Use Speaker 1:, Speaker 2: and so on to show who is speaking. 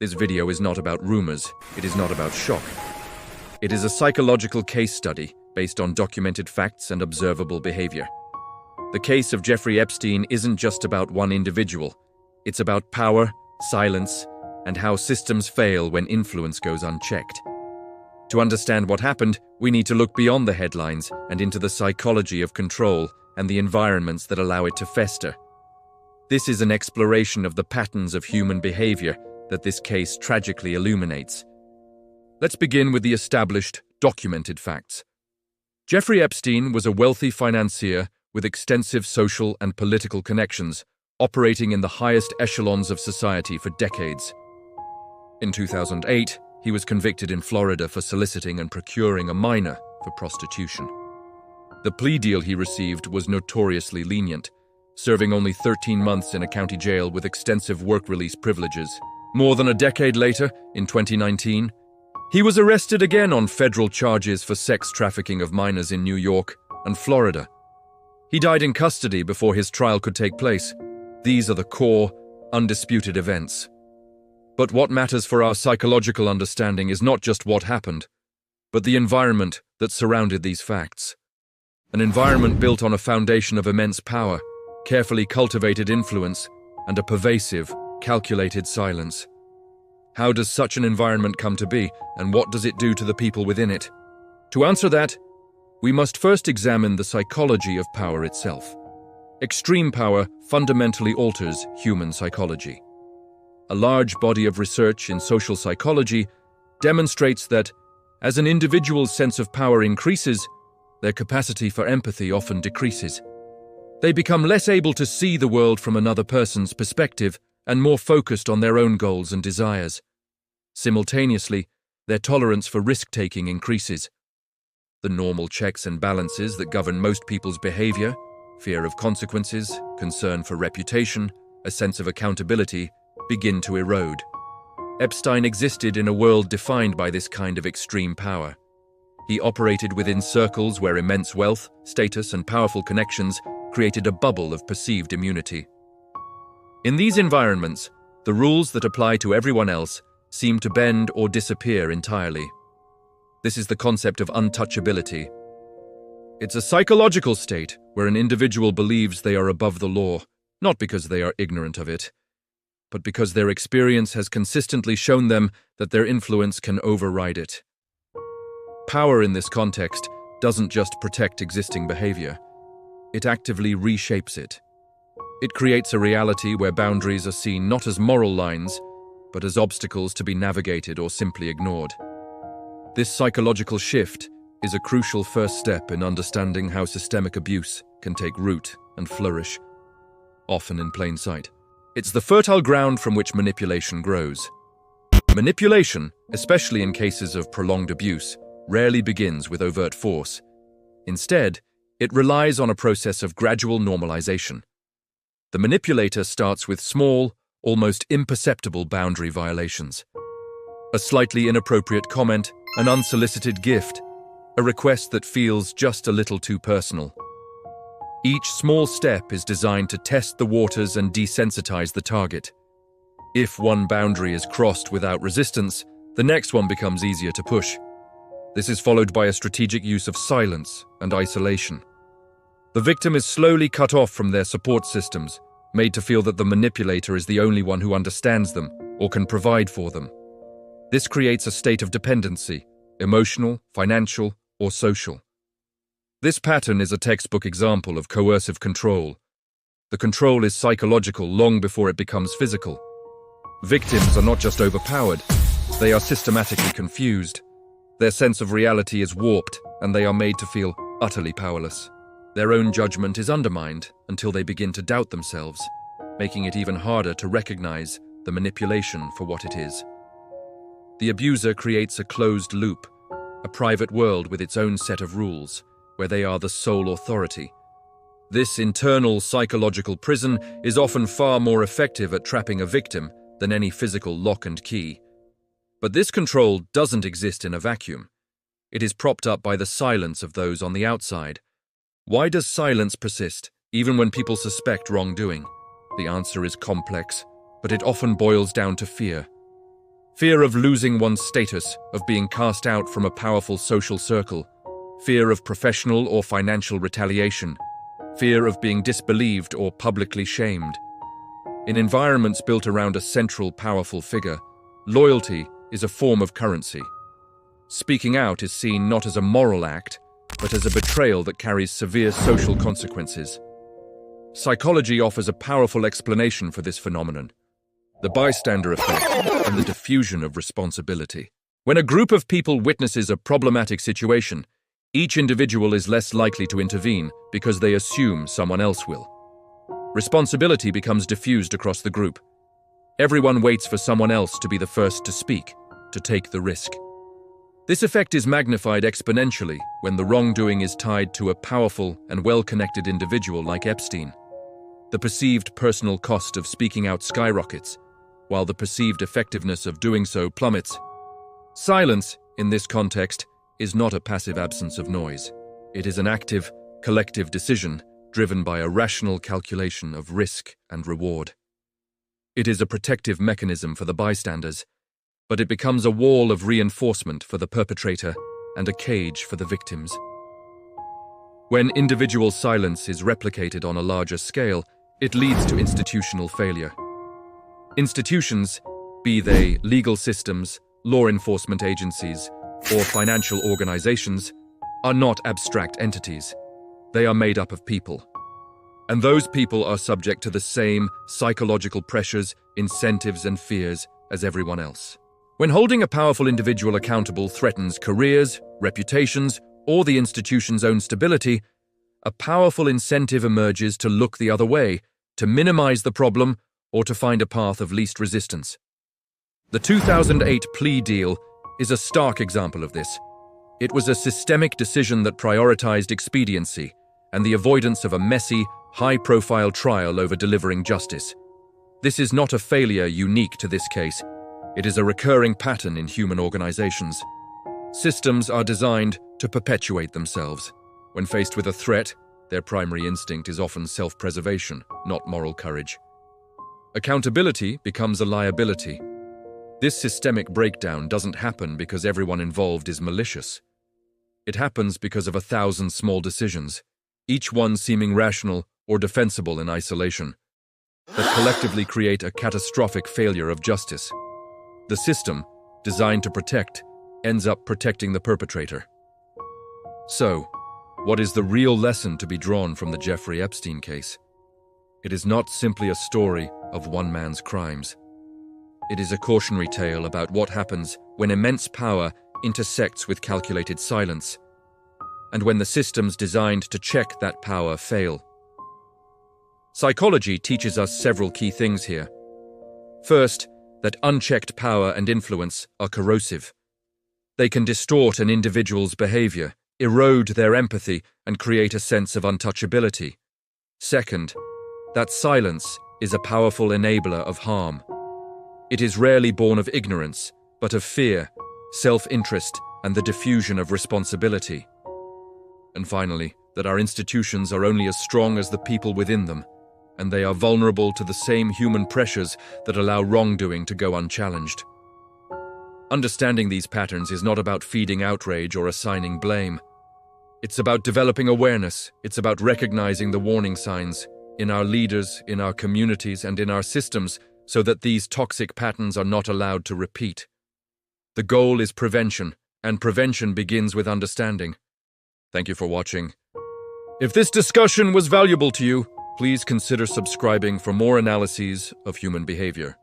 Speaker 1: This video is not about rumors, it is not about shock. It is a psychological case study based on documented facts and observable behavior. The case of Jeffrey Epstein isn't just about one individual. It's about power, silence, and how systems fail when influence goes unchecked. To understand what happened, we need to look beyond the headlines and into the psychology of control and the environments that allow it to fester. This is an exploration of the patterns of human behavior that this case tragically illuminates. Let's begin with the established, documented facts. Jeffrey Epstein was a wealthy financier with extensive social and political connections, operating in the highest echelons of society for decades. In 2008, he was convicted in Florida for soliciting and procuring a minor for prostitution. The plea deal he received was notoriously lenient, serving only 13 months in a county jail with extensive work release privileges. More than a decade later, in 2019, he was arrested again on federal charges for sex trafficking of minors in New York and Florida. He died in custody before his trial could take place. These are the core, undisputed events. But what matters for our psychological understanding is not just what happened, but the environment that surrounded these facts. An environment built on a foundation of immense power, carefully cultivated influence, and a pervasive, calculated silence. How does such an environment come to be, and what does it do to the people within it? To answer that, we must first examine the psychology of power itself. Extreme power fundamentally alters human psychology. A large body of research in social psychology demonstrates that, as an individual's sense of power increases, their capacity for empathy often decreases. They become less able to see the world from another person's perspective and more focused on their own goals and desires. Simultaneously, their tolerance for risk-taking increases. The normal checks and balances that govern most people's behavior, fear of consequences, concern for reputation, a sense of accountability, begin to erode. Epstein existed in a world defined by this kind of extreme power. He operated within circles where immense wealth, status, and powerful connections created a bubble of perceived immunity. In these environments, the rules that apply to everyone else seem to bend or disappear entirely. This is the concept of untouchability. It's a psychological state where an individual believes they are above the law, not because they are ignorant of it, but because their experience has consistently shown them that their influence can override it. Power in this context doesn't just protect existing behavior. It actively reshapes it. It creates a reality where boundaries are seen not as moral lines, but as obstacles to be navigated or simply ignored. This psychological shift is a crucial first step in understanding how systemic abuse can take root and flourish, often in plain sight. It's the fertile ground from which manipulation grows. Manipulation, especially in cases of prolonged abuse, rarely begins with overt force. Instead, it relies on a process of gradual normalization. The manipulator starts with small, almost imperceptible boundary violations. A slightly inappropriate comment, an unsolicited gift, a request that feels just a little too personal. Each small step is designed to test the waters and desensitize the target. If one boundary is crossed without resistance, the next one becomes easier to push. This is followed by a strategic use of silence and isolation. The victim is slowly cut off from their support systems, made to feel that the manipulator is the only one who understands them or can provide for them. This creates a state of dependency, emotional, financial, or social. This pattern is a textbook example of coercive control. The control is psychological long before it becomes physical. Victims are not just overpowered, they are systematically confused. Their sense of reality is warped, and they are made to feel utterly powerless. Their own judgment is undermined until they begin to doubt themselves, making it even harder to recognize the manipulation for what it is. The abuser creates a closed loop, a private world with its own set of rules, where they are the sole authority. This internal psychological prison is often far more effective at trapping a victim than any physical lock and key. But this control doesn't exist in a vacuum. It is propped up by the silence of those on the outside. Why does silence persist, even when people suspect wrongdoing? The answer is complex, but it often boils down to fear. Fear of losing one's status, of being cast out from a powerful social circle, fear of professional or financial retaliation, fear of being disbelieved or publicly shamed. In environments built around a central, powerful figure, loyalty is a form of currency. Speaking out is seen not as a moral act, but as a betrayal that carries severe social consequences. Psychology offers a powerful explanation for this phenomenon: the bystander effect and the diffusion of responsibility. When a group of people witnesses a problematic situation, each individual is less likely to intervene because they assume someone else will. Responsibility becomes diffused across the group. Everyone waits for someone else to be the first to speak, to take the risk. This effect is magnified exponentially when the wrongdoing is tied to a powerful and well-connected individual like Epstein. The perceived personal cost of speaking out skyrockets, while the perceived effectiveness of doing so plummets. Silence, in this context, is not a passive absence of noise. It is an active, collective decision driven by a rational calculation of risk and reward. It is a protective mechanism for the bystanders, but it becomes a wall of reinforcement for the perpetrator and a cage for the victims. When individual silence is replicated on a larger scale, it leads to institutional failure. Institutions, be they legal systems, law enforcement agencies, or financial organizations, are not abstract entities. They are made up of people. And those people are subject to the same psychological pressures, incentives, and fears as everyone else. When holding a powerful individual accountable threatens careers, reputations, or the institution's own stability, a powerful incentive emerges to look the other way, to minimize the problem, or to find a path of least resistance. The 2008 plea deal is a stark example of this. It was a systemic decision that prioritized expediency and the avoidance of a messy, high-profile trial over delivering justice. This is not a failure unique to this case. It is a recurring pattern in human organizations. Systems are designed to perpetuate themselves. When faced with a threat, their primary instinct is often self-preservation, not moral courage. Accountability becomes a liability. This systemic breakdown doesn't happen because everyone involved is malicious. It happens because of 1,000 small decisions, each one seeming rational or defensible in isolation, that collectively create a catastrophic failure of justice. The system, designed to protect, ends up protecting the perpetrator. So, what is the real lesson to be drawn from the Jeffrey Epstein case? It is not simply a story of one man's crimes. It is a cautionary tale about what happens when immense power intersects with calculated silence, and when the systems designed to check that power fail. Psychology teaches us several key things here. First, that unchecked power and influence are corrosive. They can distort an individual's behavior, erode their empathy, and create a sense of untouchability. Second, that silence is a powerful enabler of harm. It is rarely born of ignorance, but of fear, self-interest, and the diffusion of responsibility. And finally, that our institutions are only as strong as the people within them, and they are vulnerable to the same human pressures that allow wrongdoing to go unchallenged. Understanding these patterns is not about feeding outrage or assigning blame. It's about developing awareness. It's about recognizing the warning signs in our leaders, in our communities, and in our systems so that these toxic patterns are not allowed to repeat. The goal is prevention, and prevention begins with understanding. Thank you for watching. If this discussion was valuable to you, please consider subscribing for more analyses of human behavior.